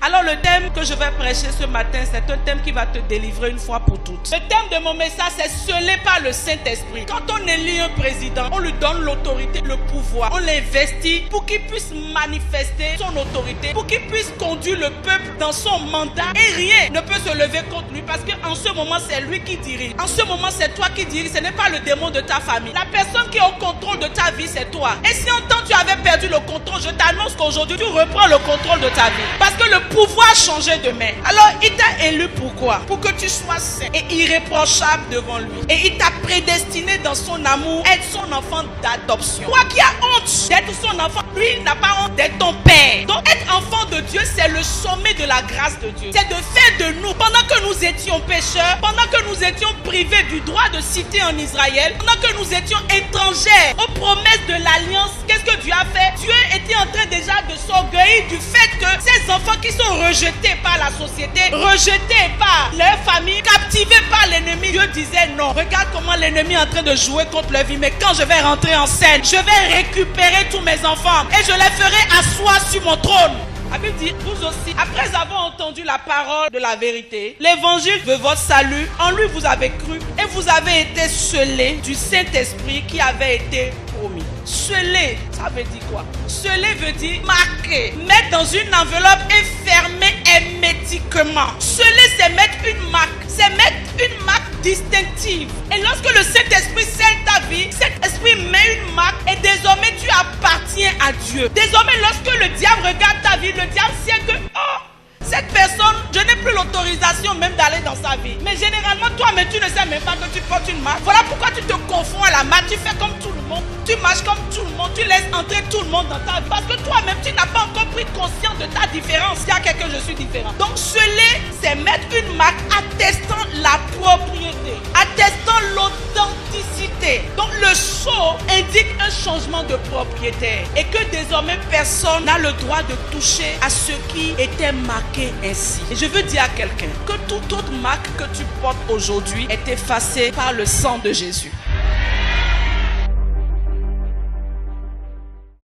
Alors le thème que je vais prêcher ce matin, c'est un thème qui va te délivrer une fois pour toutes. Le thème de mon message, c'est scellé par le Saint-Esprit. Quand on élit un président, on lui donne l'autorité, le pouvoir. On l'investit pour qu'il puisse manifester son autorité, pour qu'il puisse conduire le peuple dans son mandat. Et rien ne peut se lever contre lui parce qu'en ce moment, c'est lui qui dirige. En ce moment, c'est toi qui dirige. Ce n'est pas le démon de ta famille. La personne qui est au contrôle de ta vie, c'est toi. Et si en temps tu avais perdu le contrôle, je t'annonce qu'aujourd'hui, tu reprends le contrôle de ta vie. Parce que le pouvoir a changé de main. Alors, il t'a élu pourquoi? Pour que tu sois saint et irréprochable devant lui. Et il t'a prédestiné dans son amour, être son enfant d'adoption. Toi qui as honte d'être son enfant, lui, il n'a pas honte d'être ton père. Donc, être enfant de Dieu, c'est le sommet de la grâce de Dieu. C'est de faire de nous, pendant que nous étions pécheurs, pendant que nous étions privés du droit de cité en Israël, pendant que nous étions étrangers aux promesses de l'alliance, qu'est-ce que Dieu a fait? Dieu était en train déjà de s'orgueillir du fait que ces enfants qui sont rejetés par la société, rejetés par leur famille, captivés par l'ennemi, Dieu disait non. Regarde comment l'ennemi est en train de jouer contre leur vie, mais quand je vais rentrer en scène, je vais récupérer tous mes enfants et je les ferai asseoir sur mon trône. La Bible dit, vous aussi, après avoir entendu la parole de la vérité, l'évangile de votre salut, en lui vous avez cru et vous avez été scellés du Saint-Esprit qui avait été promis. Scellé, ça veut dire quoi? Scellé veut dire marquer, mettre dans une enveloppe et fermer hermétiquement. Scellé, c'est mettre une marque, c'est mettre une marque distinctive. Et lorsque le Saint-Esprit scelle ta vie, cet esprit met une marque et désormais tu appartiens à Dieu. Désormais, lorsque le diable regarde ta vie, le diable sait que cette personne, je n'ai plus l'autorisation même d'aller dans sa vie. Mais généralement, toi-même, tu ne sais même pas que tu portes une marque. Voilà pourquoi tu te confonds à la marque, tu fais comme tout le monde, tu marches comme tout le monde, tu laisses entrer tout le monde dans ta vie. Parce que toi-même, tu n'as pas encore pris conscience de ta différence. Il y a quelqu'un, je suis différent. Donc, sceller, c'est mettre une marque attestant la propriété, attestant l'authenticité. Donc, le sceau indique un changement de propriétaire et que désormais, personne n'a le droit de toucher à ce qui était marqué ainsi. Et je veux dire à quelqu'un que toute autre marque que tu portes aujourd'hui est effacée par le sang de Jésus.